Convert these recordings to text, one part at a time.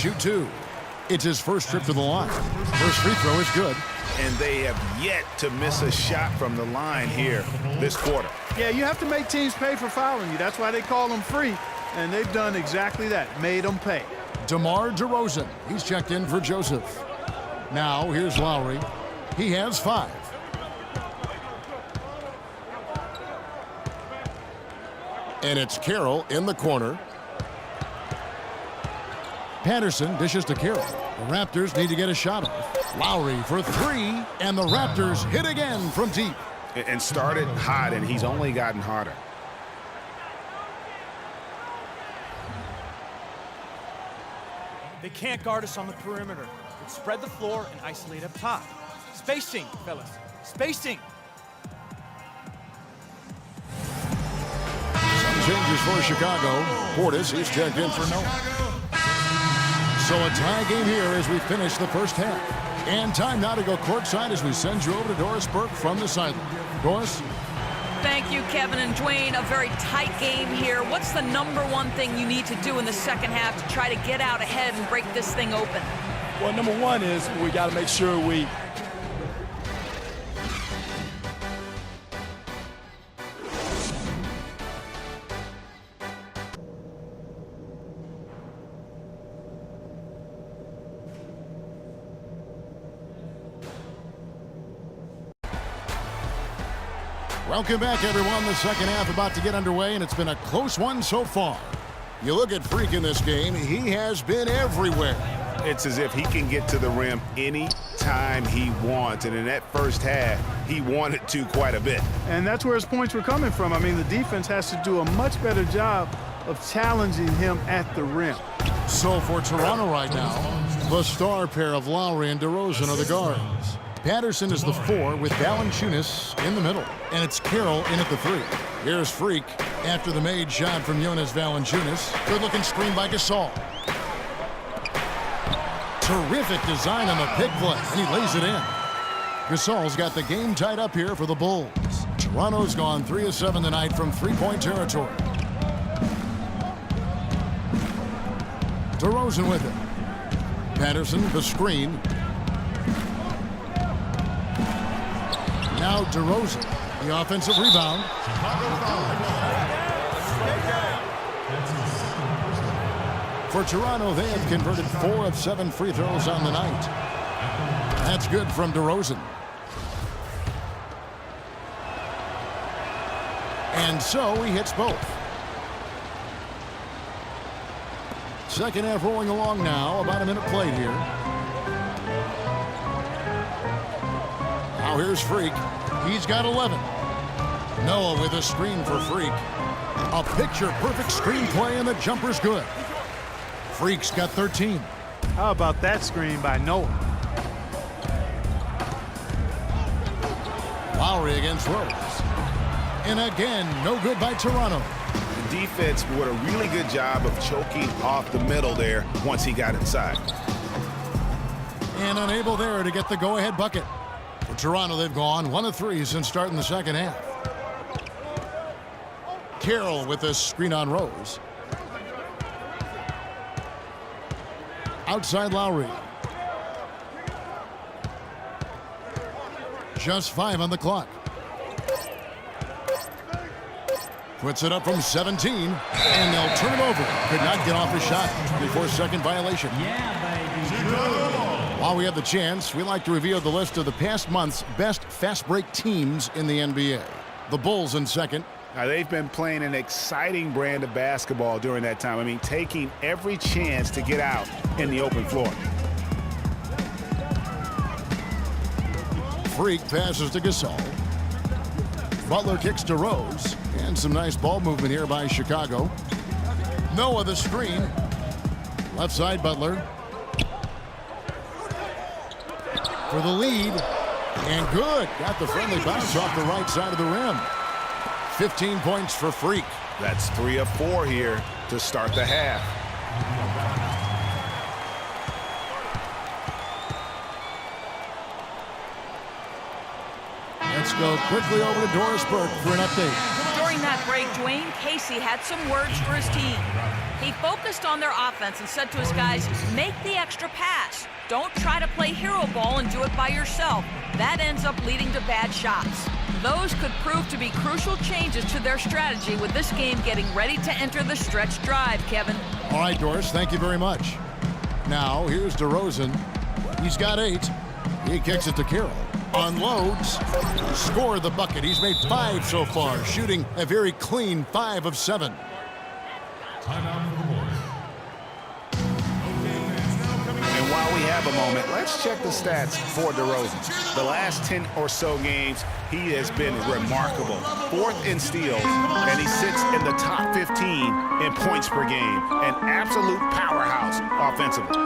shoot two. It's his first trip to the line. First free throw is good. And they have yet to miss a shot from the line here this quarter. Yeah, you have to make teams pay for fouling you. That's why they call them free. And they've done exactly that, made them pay. DeMar DeRozan. He's checked in for Joseph. Now, here's Lowry. He has 5. And it's Carroll in the corner. Patterson dishes to Carroll. The Raptors need to get a shot off. Lowry for 3, and the Raptors hit again from deep. And started hot, and he's only gotten hotter. They can't guard us on the perimeter. Let's spread the floor and isolate up top. Spacing, fellas. Spacing. Some changes for Chicago. Portis, he's checked in for Noah. So a tie game here as we finish the first half. And time now to go courtside as we send you over to Doris Burke from the sideline. Doris? Thank you, Kevin and Dwayne. A very tight game here. What's the #1 thing you need to do in the second half to try to get out ahead and break this thing open? Well, #1 is we got to make sure we Welcome back, everyone. The second half about to get underway, and it's been a close one so far. You look at Freak in this game, he has been everywhere. It's as if he can get to the rim any time he wants. And in that first half, he wanted to quite a bit. And that's where his points were coming from. I mean, the defense has to do a much better job of challenging him at the rim. So for Toronto right now, the star pair of Lowry and DeRozan are the guards. Patterson is the 4 with Valanciunas in the middle. And it's Carroll in at the 3. Here's Freak after the made shot from Jonas Valanciunas. Good-looking screen by Gasol. Terrific design on the pick play, and he lays it in. Gasol's got the game tied up here for the Bulls. Toronto's gone 3 of 7 tonight from three-point territory. DeRozan with it. Patterson, the screen. Now DeRozan, the offensive rebound. For Toronto, they have converted 4 of 7 free throws on the night. That's good from DeRozan. And so he hits both. Second half rolling along now, about a minute played here. Now here's Freak. He's got 11. Noah with a screen for Freak. A picture-perfect screenplay, and the jumper's good. Freak's got 13. How about that screen by Noah? Lowry against Rose. And again, no good by Toronto. The defense did a really good job of choking off the middle there once he got inside. And unable there to get the go-ahead bucket. For Toronto, they've gone 1 of 3 since starting the second half. Carroll with a screen on Rose. Outside Lowry. Just 5 on the clock. Puts it up from 17, and they'll turn it over. Could not get off a shot. 24-second violation. While we have the chance, we like to reveal the list of the past month's best fast break teams in the NBA. The Bulls in second. Now, they've been playing an exciting brand of basketball during that time. I mean, taking every chance to get out in the open floor. Freak passes to Gasol. Butler kicks to Rose. And some nice ball movement here by Chicago. Noah the screen. Left side Butler. For the lead. And good. Got the friendly bounce off the right side of the rim. 15 points for Freak. That's 3 of 4 here to start the half. Let's go quickly over to Doris Burke for an update. During that break, Dwayne Casey had some words for his team. He focused on their offense and said to his guys, make the extra pass. Don't try to play hero ball and do it by yourself. That ends up leading to bad shots. Those could prove to be crucial changes to their strategy with this game getting ready to enter the stretch drive, Kevin. All right, Doris, thank you very much. Now, here's DeRozan. He's got 8. He kicks it to Carroll. Unloads. Scored the bucket. He's made 5 so far, shooting a very clean 5 of 7. And while we have a moment, let's check the stats for DeRozan. The last 10 or so games, he has been remarkable. 4th in steals, and he sits in the top 15 in points per game. An absolute powerhouse offensively.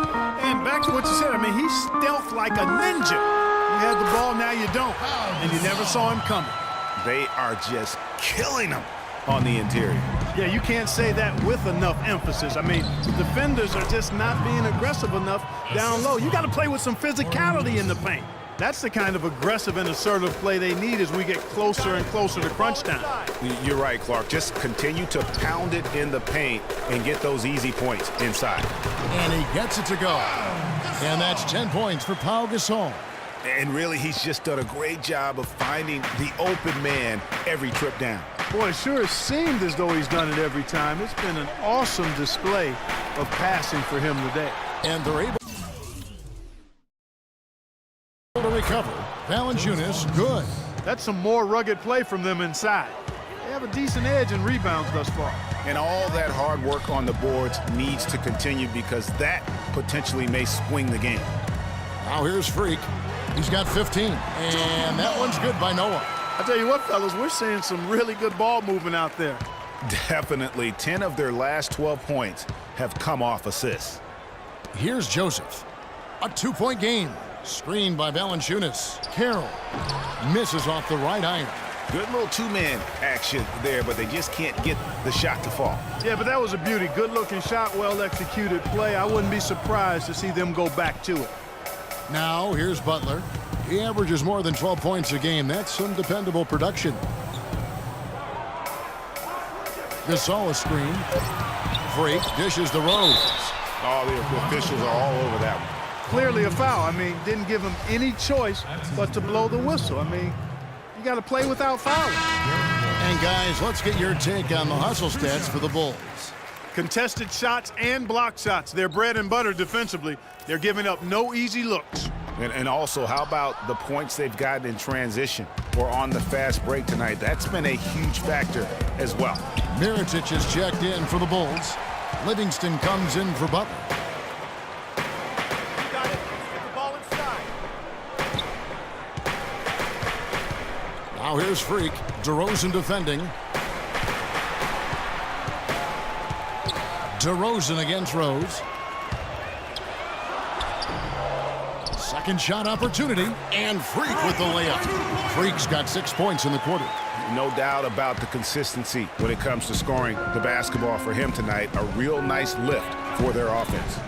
And back to what you said, I mean, he's stealth like a ninja. You had the ball, now you don't. And you never saw him coming. They are just killing him on the interior. Yeah, you can't say that with enough emphasis. I mean, defenders are just not being aggressive enough down low. You got to play with some physicality in the paint. That's the kind of aggressive and assertive play they need as we get closer and closer to crunch time. You're right, Clark. Just continue to pound it in the paint and get those easy points inside. And he gets it to go. And that's 10 points for Pau Gasol. And really, he's just done a great job of finding the open man every trip down. Boy, it sure has seemed as though he's done it every time. It's been an awesome display of passing for him today. And they're able to recover. Valanciunas, good. That's some more rugged play from them inside. They have a decent edge in rebounds thus far. And all that hard work on the boards needs to continue because that potentially may swing the game. Now here's Freak. He's got 15. And that one's good by Noah. I tell you what, fellas, we're seeing some really good ball movement out there. Definitely. 10 of their last 12 points have come off assists. Here's Joseph. A 2-point game. Screened by Valanciunas. Carroll misses off the right iron. Good little two-man action there, but they just can't get the shot to fall. Yeah, but that was a beauty. Good-looking shot, well-executed play. I wouldn't be surprised to see them go back to it. Now, here's Butler. He averages more than 12 points a game. That's some dependable production. Gasol a screen. Freak dishes to Rose. Oh, the officials are all over that one. Clearly a foul. I mean, didn't give him any choice but to blow the whistle. I mean, you got to play without fouling. And, guys, let's get your take on the hustle stats for the Bulls. Contested shots and block shots. They're bread and butter defensively. They're giving up no easy looks. And also, how about the points they've gotten in transition or on the fast break tonight? That's been a huge factor as well. Mirotic is checked in for the Bulls. Livingston comes in for Butler. Got it. Get the ball inside. Now here's Freak. DeRozan defending. DeRozan against Rose. Second shot opportunity, and Freak with the layup. Freak's got 6 points in the quarter. No doubt about the consistency when it comes to scoring the basketball for him tonight. A real nice lift for their offense.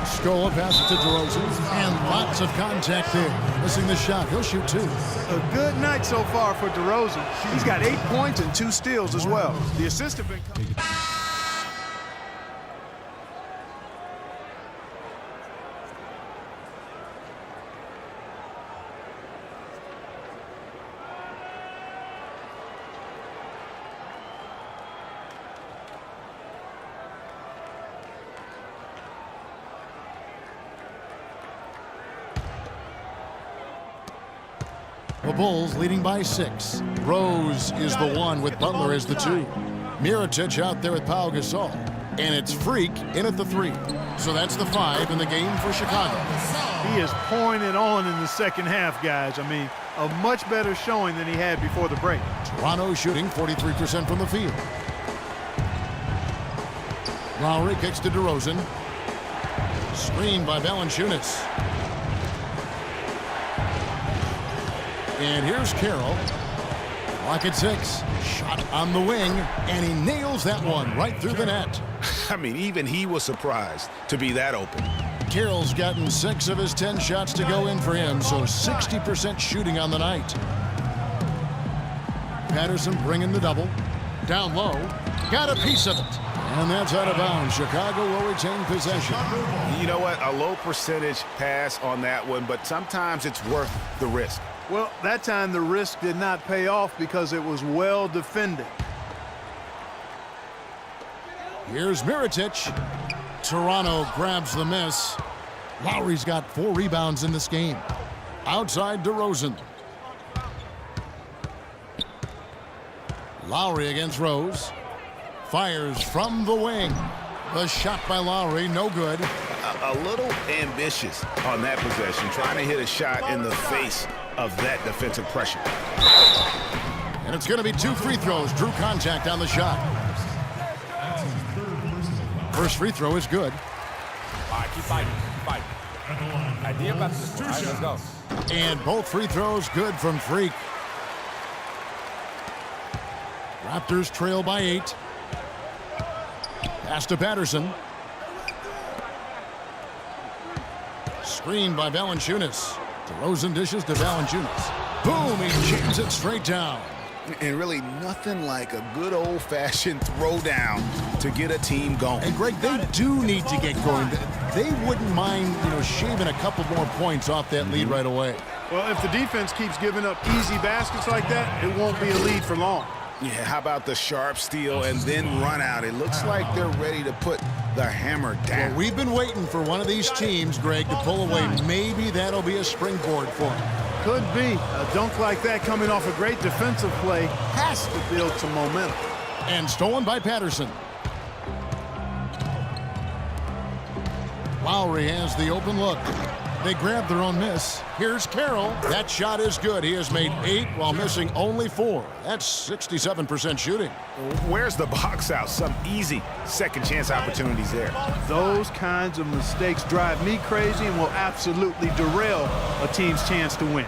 Scola passes to DeRozan, and lots of contact there. Missing the shot. He'll shoot 2. A good night so far for DeRozan. He's got 8 points and 2 steals as well. The assists have been coming. The Bulls leading by 6. Rose is the 1 with Butler as the 2. Mirotic out there with Pau Gasol. And it's Freak in at the 3. So that's the 5 in the game for Chicago. He is pouring it on in the second half, guys. I mean, a much better showing than he had before the break. Toronto shooting 43% from the field. Lowry kicks to DeRozan. Screened by Valanciunas. And here's Carroll. Clock at 6. Shot on the wing, and he nails that one right through the net. I mean, even he was surprised to be that open. Carroll's gotten 6 of his 10 shots to go in for him, so 60% shooting on the night. Patterson bringing the double. Down low. got a piece of it. And that's out of bounds. Chicago will retain possession. You know what? A low percentage pass on that one, but sometimes it's worth the risk. Well, that time the risk did not pay off because it was well defended. Here's Mirotic. Toronto grabs the miss. Lowry's got 4 rebounds in this game. Outside DeRozan. Lowry against Rose. Fires from the wing. The shot by Lowry, no good. A little ambitious on that possession, trying to hit a shot in the face of that defensive pressure. And it's going to be 2 free throws. Drew contact on the shot. First free throw is good. All right, keep fighting. Idea about this. All right, let's go. And both free throws good from Freak. Raptors trail by 8. Pass to Patterson. Screened by Valanciunas. DeRozan dishes to Valanciunas. Boom, he jams it straight down. And really nothing like a good old-fashioned throwdown to get a team going. And Greg, they do need to get going. They wouldn't mind, shaving a couple more points off that lead right away. Well, if the defense keeps giving up easy baskets like that, it won't be a lead for long. Yeah, how about the sharp steal and then run out? It looks like they're ready to put the hammer down. Well, we've been waiting for one of these teams, Greg, to pull away. Maybe that'll be a springboard for them. Could be. A dunk like that coming off a great defensive play has to build some momentum. And stolen by Patterson. Lowry has the open look. They grab their own miss. Here's Carroll. That shot is good. He has made 8 while missing only 4. That's 67% shooting. Where's the box out? Some easy second chance opportunities there. Those kinds of mistakes drive me crazy and will absolutely derail a team's chance to win.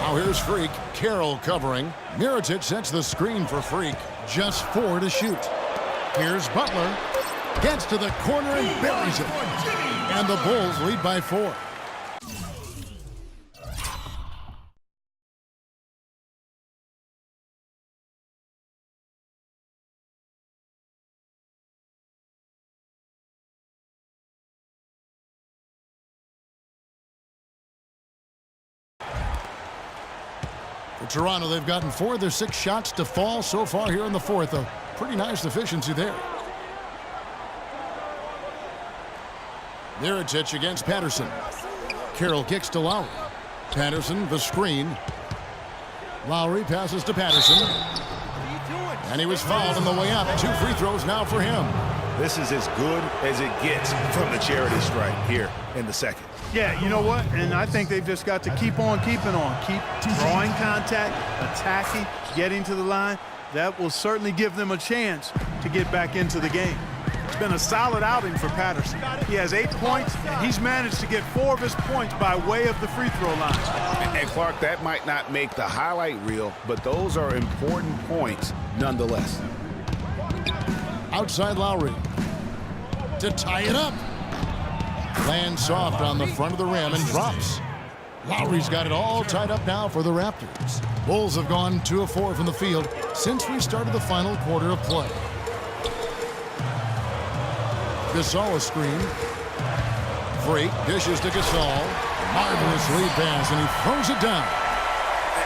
Now here's Freak. Carroll covering. Mirotic sets the screen for Freak. Just 4 to shoot. Here's Butler. Gets to the corner and buries it. And the Bulls lead by 4. For Toronto, they've gotten 4 of their 6 shots to fall so far here in the 4th. A pretty nice efficiency there. Mirotic against Patterson. Carroll kicks to Lowry. Patterson, the screen. Lowry passes to Patterson. And he was fouled on the way up. 2 free throws now for him. This is as good as it gets from the charity stripe here in the second. Yeah, you know what? And I think they've just got to keep on keeping on. Keep drawing contact, attacking, getting to the line. That will certainly give them a chance to get back into the game. It's been a solid outing for Patterson. He has 8 points, and he's managed to get 4 of his points by way of the free throw line. And Clark, that might not make the highlight reel, but those are important points nonetheless. Outside Lowry. To tie it up. Lands soft on the front of the rim and drops. Lowry's got it all tied up now for the Raptors. Bulls have gone 2 of 4 from the field since we started the final quarter of play. Gasol a screen. Freak dishes to Gasol. Marvelous lead pass, and he throws it down.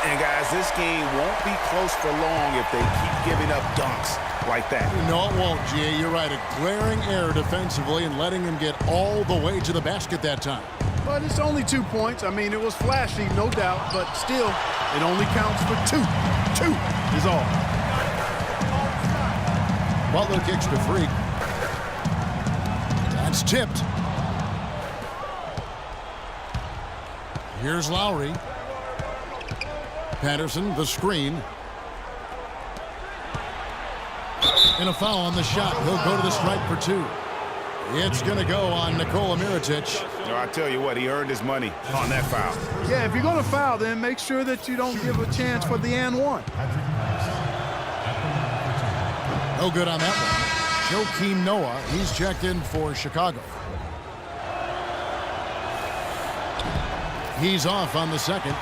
And guys, this game won't be close for long if they keep giving up dunks like that. No, it won't, G.A. You're right. A glaring error defensively and letting him get all the way to the basket that time. But it's only 2 points. I mean, it was flashy, no doubt, but still, it only counts for 2. 2 is all. Butler kicks to Freak. That's tipped. Here's Lowry. Patterson, the screen. And a foul on the shot. He'll go to the stripe for 2. It's going to go on Nikola Mirotic. I tell you what, he earned his money on that foul. Yeah, if you're going to foul, then make sure that you don't give a chance for the and one. No good on that one. Joakim Noah, he's checked in for Chicago. He's off on the second.